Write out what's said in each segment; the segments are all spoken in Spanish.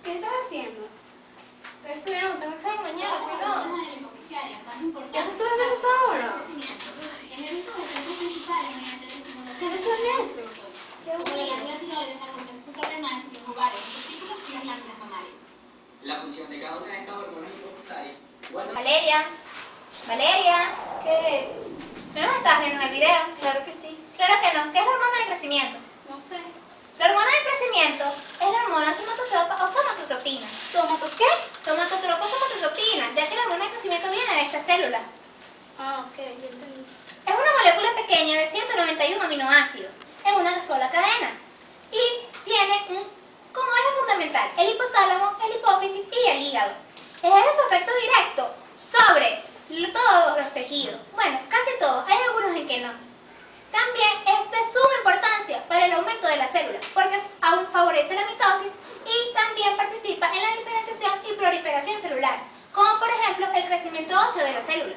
¿Qué estás haciendo? Estoy estudiando, tengo que examen mañana, cuidado. ¿Ya te estoy haciendo ahora? ¿Qué es eso? La función de cada una de estas hormonas hipofisarias. Valeria, Valeria, ¿Qué? ¿no nos estás viendo en el video? Claro que sí. Claro que no. ¿Qué es la hormona de crecimiento? No sé. La hormona de crecimiento es la hormona somatotropa o somatotropina. ¿Qué? Somatotropa o somatotropina, ya que la hormona de crecimiento viene de esta célula. Ah, ok, ya entendí. Es una molécula pequeña de 191 aminoácidos en una sola cadena y tiene como eje fundamental el hipotálamo, el hipófisis y el hígado. Ejerce su efecto directo sobre todos los tejidos. Bueno, casi todos, hay algunos en que no. También es de suma importancia para el aumento de la célula porque aún favorece la mitosis y también participa en la diferenciación y proliferación celular, como por ejemplo el crecimiento óseo de la célula.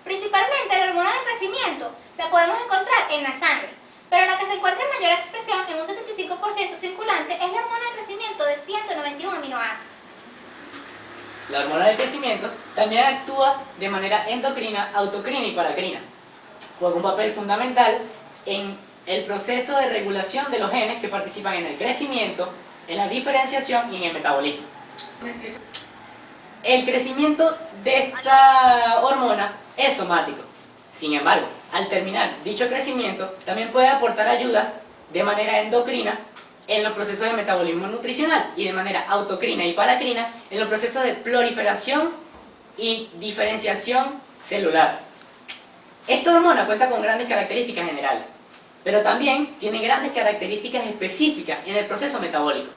Principalmente la hormona de crecimiento la podemos encontrar en la sangre, pero la que se encuentra en mayor expresión en un 75% circulante es la hormona de crecimiento de 191 aminoácidos. La hormona de crecimiento también actúa de manera endocrina, autocrina y paracrina. Juega un papel fundamental en el proceso de regulación de los genes que participan en el crecimiento, en la diferenciación y en el metabolismo. El crecimiento de esta hormona es somático. Sin embargo, al terminar dicho crecimiento, también puede aportar ayuda de manera endocrina en los procesos de metabolismo nutricional y de manera autocrina y paracrina en los procesos de proliferación y diferenciación celular. Esta hormona cuenta con grandes características generales, pero también tiene grandes características específicas en el proceso metabólico.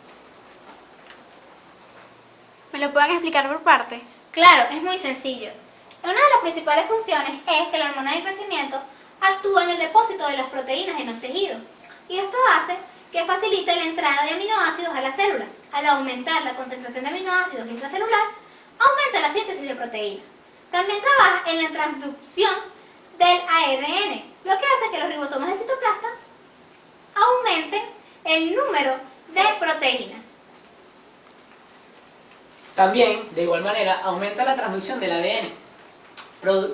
¿Me lo pueden explicar por parte? Claro, es muy sencillo. Una de las principales funciones es que la hormona de crecimiento actúa en el depósito de las proteínas en los tejidos y esto hace que facilite la entrada de aminoácidos a la célula. Al aumentar la concentración de aminoácidos intracelular, aumenta la síntesis de proteínas. También trabaja en la transducción del ARN, lo que hace que los ribosomas del citoplasma aumenten el número de proteínas. También, de igual manera, aumenta la transducción del ADN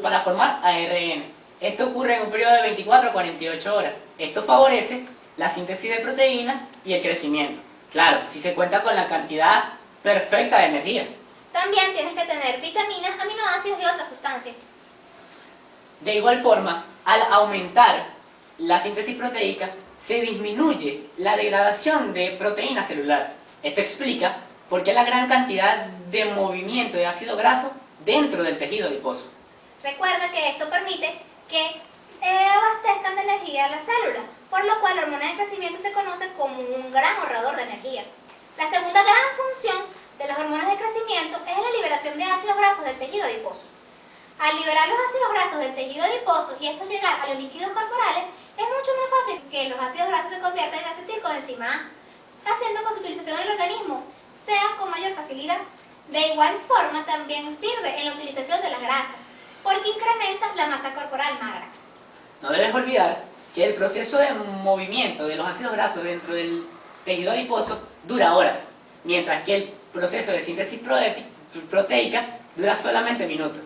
para formar ARN. Esto ocurre en un periodo de 24 a 48 horas. Esto favorece la síntesis de proteínas y el crecimiento. Claro, si se cuenta con la cantidad perfecta de energía. También tienes que tener vitaminas, aminoácidos y otras sustancias. De igual forma, al aumentar la síntesis proteica, se disminuye la degradación de proteína celular. Esto explica por qué la gran cantidad de movimiento de ácido graso dentro del tejido adiposo. Recuerda que esto permite que abastezcan de energía a las células, por lo cual la hormona de crecimiento se conoce como un gran ahorrador de energía. La segunda gran función de las hormonas de crecimiento es la liberación de ácidos grasos del tejido adiposo. Al liberar los ácidos grasos del tejido adiposo y estos llegar a los líquidos corporales, es mucho más fácil que los ácidos grasos se conviertan en acetilcoenzima A, haciendo que su utilización en el organismo sea con mayor facilidad. De igual forma, también sirve en la utilización de las grasas, porque incrementa la masa corporal magra. No debes olvidar que el proceso de movimiento de los ácidos grasos dentro del tejido adiposo dura horas, mientras que el proceso de síntesis proteica dura solamente minutos.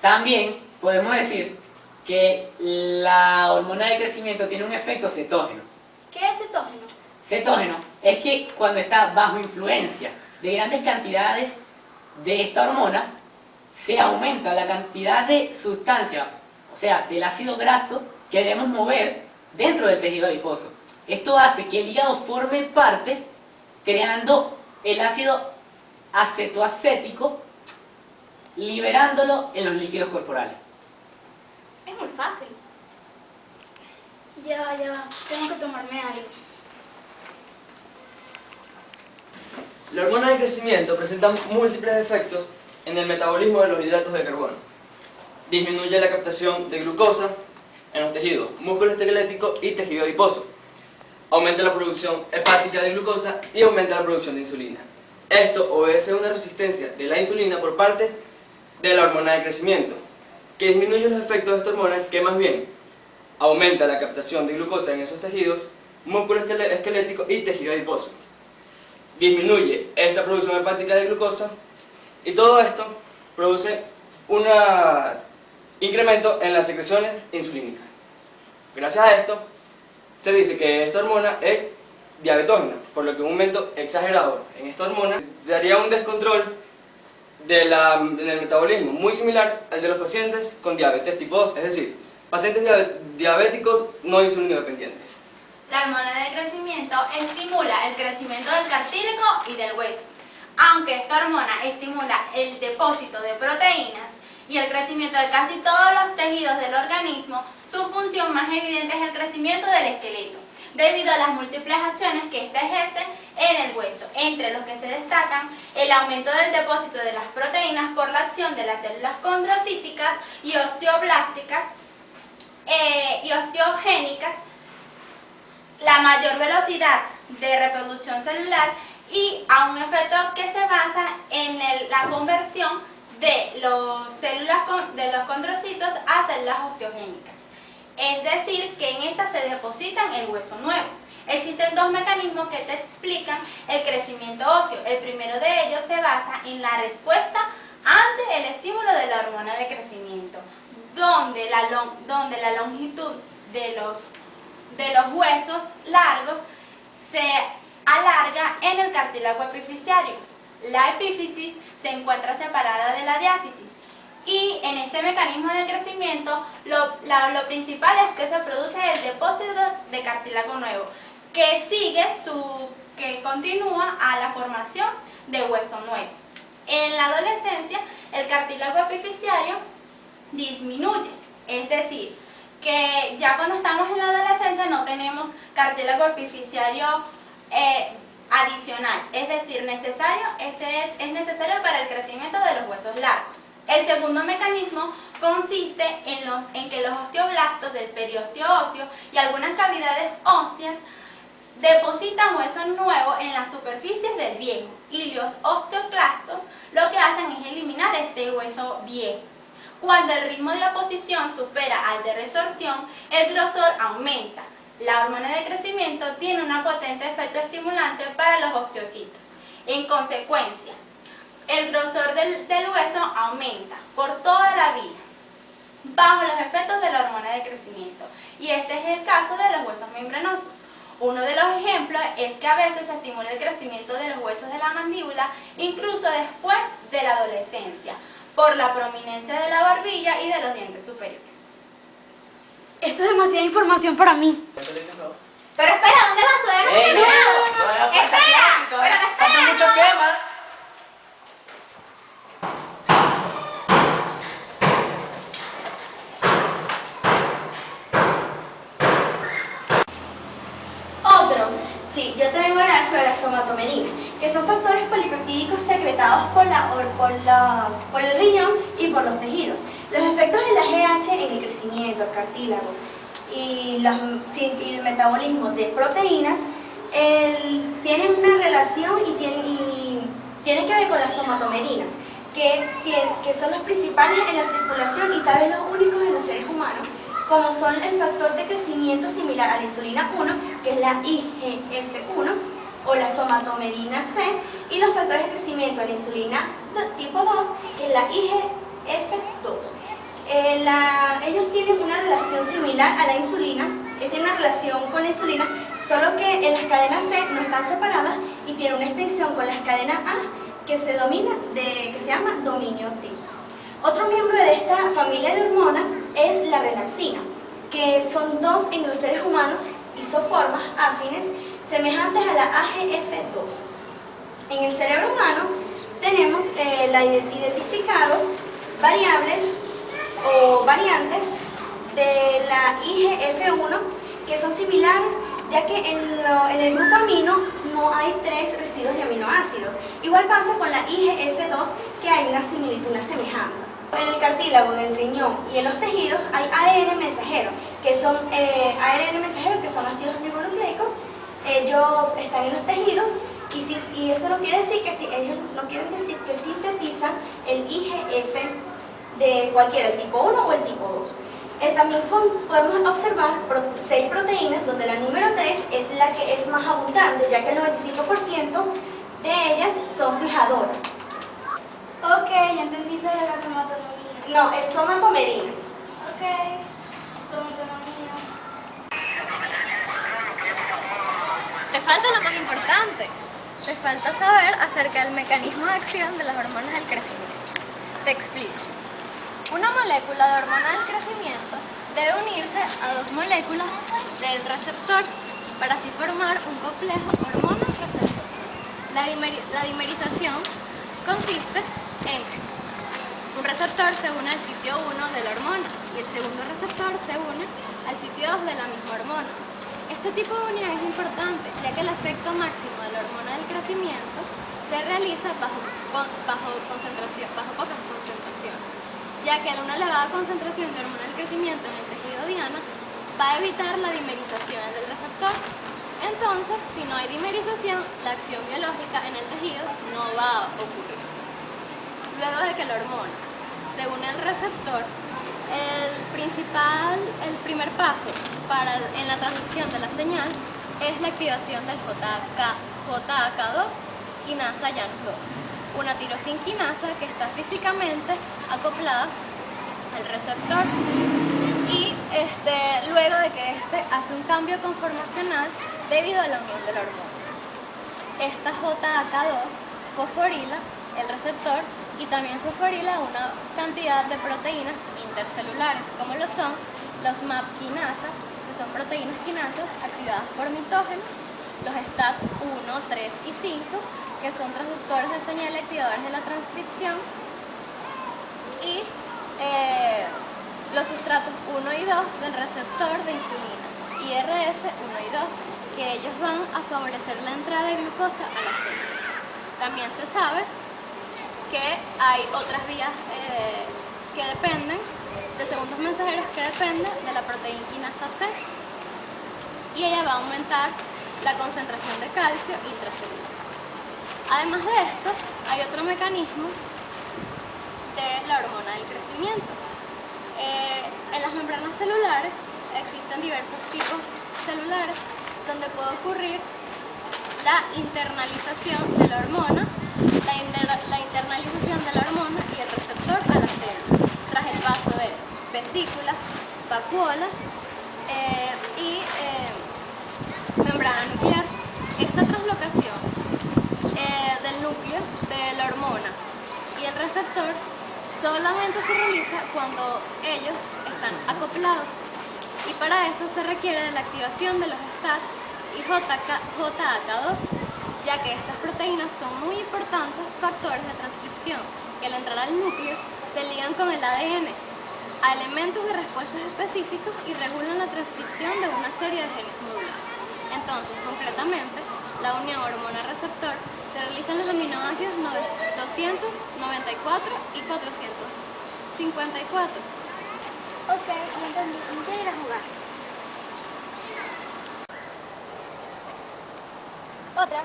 También podemos decir que la hormona de crecimiento tiene un efecto cetógeno. ¿Qué es cetógeno? Cetógeno es que cuando está bajo influencia de grandes cantidades de esta hormona, se aumenta la cantidad de sustancia, o sea, del ácido graso que debemos mover dentro del tejido adiposo. Esto hace que el hígado forme parte, creando el ácido acetoacético, liberándolo en los líquidos corporales. Es muy fácil. Ya va, tengo que tomarme algo. La hormona de crecimiento presenta múltiples efectos en el metabolismo de los hidratos de carbono. Disminuye la captación de glucosa en los tejidos músculo esquelético y tejido adiposo. Aumenta la producción hepática de glucosa y aumenta la producción de insulina. Esto obedece a una resistencia de la insulina por parte de la hormona de crecimiento, que disminuye los efectos de esta hormona, que más bien aumenta la captación de glucosa en esos tejidos músculo esquelético y tejido adiposo. disminuye esta producción hepática de glucosa y todo esto produce un incremento en las secreciones insulínicas. Gracias a esto, se dice que esta hormona es diabetógena, por lo que un aumento exagerado en esta hormona daría un descontrol en el metabolismo muy similar al de los pacientes con diabetes tipo 2, es decir, pacientes diabéticos no insulino dependientes. La hormona de crecimiento estimula el crecimiento del cartílago y del hueso. Aunque esta hormona estimula el depósito de proteínas y el crecimiento de casi todos los tejidos del organismo, su función más evidente es el crecimiento del esqueleto, debido a las múltiples acciones que ésta ejerce en el hueso, entre los que se destacan el aumento del depósito de las proteínas por la acción de las células condrocíticas y osteoblásticas y osteogénicas, la mayor velocidad de reproducción celular y a un efecto que se basa en la conversión de los condrocitos a células osteogénicas. Es decir, que en estas se depositan el hueso nuevo. Existen dos mecanismos que te explican el crecimiento óseo. El primero de ellos se basa en la respuesta ante el estímulo de la hormona de crecimiento, donde la longitud de los huesos largos se alarga en el cartílago epifisiario. La epífisis se encuentra separada de la diáfisis. Y en este mecanismo de crecimiento, lo principal es que se produce el depósito de cartílago nuevo, que continúa a la formación de hueso nuevo. En la adolescencia, el cartílago epifisiario disminuye, es decir, que ya cuando estamos en la adolescencia no tenemos cartílago epifisiario adicional, es decir, es necesario para el crecimiento de los huesos largos. El segundo mecanismo consiste en que los osteoblastos del periósteo óseo y algunas cavidades óseas depositan hueso nuevo en las superficies del viejo, y los osteoclastos lo que hacen es eliminar este hueso viejo. Cuando el ritmo de oposición supera al de resorción, el grosor aumenta. La hormona de crecimiento tiene un potente efecto estimulante para los osteocitos. En consecuencia, el grosor del hueso aumenta por toda la vida, bajo los efectos de la hormona de crecimiento. Y este es el caso de los huesos membranosos. Uno de los ejemplos es que a veces se estimula el crecimiento de los huesos de la mandíbula, incluso después de la adolescencia, por la prominencia de la barbilla y de los dientes superiores. Eso es demasiada información para mí. Pero espera, ¿dónde vas? Todavía no hemos terminado. Espera, pero espera. Falta mucho tema. Sí, yo te vengo a hablar sobre la somatomedina, que son factores polipeptídicos secretados por el riñón y por los tejidos. Los efectos de la GH en el crecimiento, el cartílago y el metabolismo de proteínas tienen una relación y tienen que ver con las somatomedinas, que son los principales en la circulación y tal vez los únicos en los seres humanos, como son el factor de crecimiento similar a la insulina 1, que es la IGF-1, o la somatomedina C, y los factores de crecimiento a la insulina tipo 2, que es la IGF-2. Ellos tienen una relación similar a la insulina, tienen una relación con la insulina, solo que en las cadenas C no están separadas y tienen una extensión con las cadenas A que se llama dominio D. Otro miembro de esta familia de hormonas es la relaxina, que son dos en los seres humanos isoformas afines semejantes a la AGF2. En el cerebro humano tenemos identificados variables o variantes de la IGF-1 que son similares, ya que en el grupo amino no hay 3 residuos de aminoácidos. Igual pasa con la IGF-2, que hay una similitud, una semejanza. En el cartílago, en el riñón y en los tejidos hay ARN mensajero, que son ácidos ribonucleicos. Ellos están en los tejidos y eso no quiere decir que ellos no quieren decir que sintetizan el IGF de cualquiera, el tipo 1 o el tipo 2. También podemos observar 6 proteínas, donde la número 3 es la que es más abundante, ya que el 95% de ellas son fijadoras. Ok, ya entendí sobre la somatonomía. No, es somatomerina. Ok, somatonomía. Te falta lo más importante. Te falta saber acerca del mecanismo de acción de las hormonas del crecimiento. Te explico. Una molécula de hormona del crecimiento debe unirse a dos moléculas del receptor para así formar un complejo hormona-receptor. La dimerización consiste en que un receptor se une al sitio 1 de la hormona y el segundo receptor se une al sitio 2 de la misma hormona. Este tipo de unión es importante ya que el efecto máximo de la hormona del crecimiento se realiza bajo pocas concentraciones, ya que una elevada concentración de hormona del crecimiento en el tejido diana va a evitar la dimerización del receptor. Entonces, si no hay dimerización, la acción biológica en el tejido no va a ocurrir. Luego de que la hormona se une al receptor, el primer paso en la transducción de la señal es la activación del JAK2 quinasa Janus 2, una tirosinquinasa que está físicamente acoplada al receptor y luego de que hace un cambio conformacional debido a la unión de la hormona. Esta JAK2 fosforila el receptor y también fosforila una cantidad de proteínas intercelulares, como lo son los MAP quinasas, que son proteínas quinasas activadas por mitógenos, los STAT 1, 3 y 5, que son transductores de señal y activadores de la transcripción, y los sustratos 1 y 2 del receptor de insulina, IRS 1 y 2, que ellos van a favorecer la entrada de glucosa a la célula. También se sabe que hay otras vías que dependen de segundos mensajeros que dependen de la proteína quinasa C y ella va a aumentar la concentración de calcio intracelular. Además de esto, hay otro mecanismo de la hormona del crecimiento. En las membranas celulares existen diversos tipos celulares donde puede ocurrir la internalización de la hormona, la internalización de la hormona y el receptor a la célula, tras el paso de vesículas, vacuolas y membrana nuclear. Esta translocación del núcleo de la hormona y el receptor solamente se realiza cuando ellos están acoplados y para eso se requiere de la activación de los STAT y JAK2, ya que estas proteínas son muy importantes factores de transcripción que al entrar al núcleo se ligan con el ADN a elementos de respuestas específicos y regulan la transcripción de una serie de genes modulares. Entonces, concretamente, la unión hormona-receptor se realiza en los aminoácidos 294 y 454. Ok, ya entendí. ¿Cómo quiero ir a jugar? Otras.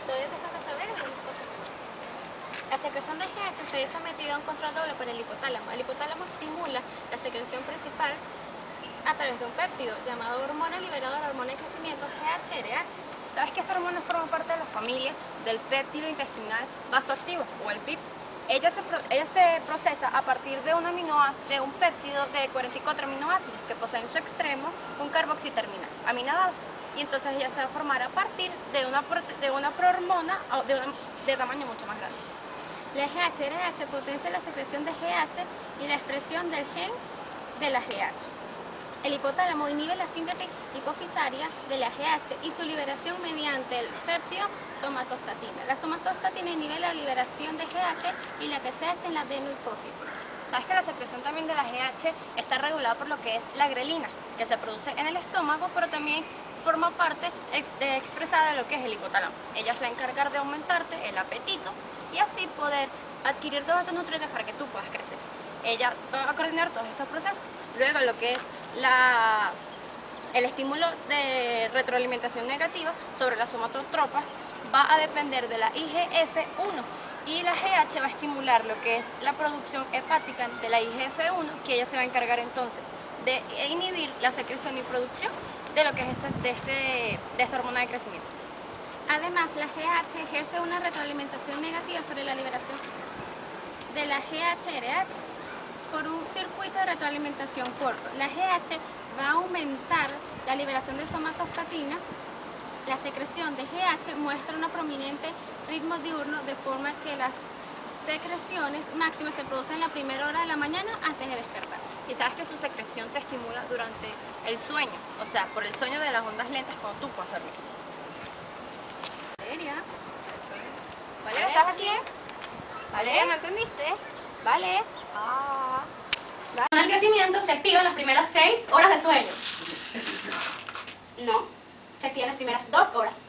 Todavía te falta saber algunas cosas más. La secreción de GH se ve sometida a un control doble por el hipotálamo. El hipotálamo estimula la secreción principal a través de un péptido llamado hormona liberadora, hormona de crecimiento GHRH. ¿Sabes que esta hormona forma parte de la familia del péptido intestinal vasoactivo o el PIP? Ella se procesa a partir de un péptido de 44 aminoácidos que posee en su extremo un carboxiterminal aminadado. Y entonces ella se va a formar a partir de una prohormona de tamaño mucho más grande. La GHRH potencia la secreción de GH y la expresión del gen de la GH. El hipotálamo inhibe la síntesis hipofisaria de la GH y su liberación mediante el péptido somatostatina. La somatostatina inhibe la liberación de GH y la TSH en la adenohipófisis. Sabes que la secreción también de la GH está regulada por lo que es la grelina, que se produce en el estómago, pero también forma parte expresada de lo que es el hipotálamo. Ella se va a encargar de aumentarte el apetito y así poder adquirir todos esos nutrientes para que tú puedas crecer. Ella va a coordinar todos estos procesos. Luego lo que es el estímulo de retroalimentación negativa sobre las somatotropas va a depender de la IGF-1 y la GH va a estimular lo que es la producción hepática de la IGF-1, que ella se va a encargar entonces de inhibir la secreción y producción de lo que es de esta hormona de crecimiento. Además, la GH ejerce una retroalimentación negativa sobre la liberación de la GHRH por un circuito de retroalimentación corto. La GH va a aumentar la liberación de somatostatina. La secreción de GH muestra un prominente ritmo diurno, de forma que las secreciones máximas se producen en la primera hora de la mañana antes de despertar. Y sabes que su secreción se estimula durante el sueño, o sea, por el sueño de las ondas lentas cuando tú puedes dormir. Valeria, Valeria, ¿estás aquí? Valeria, ¿no entendiste? Vale. El crecimiento se activa en las primeras 6 horas de sueño. no, se activa en las primeras 2 horas.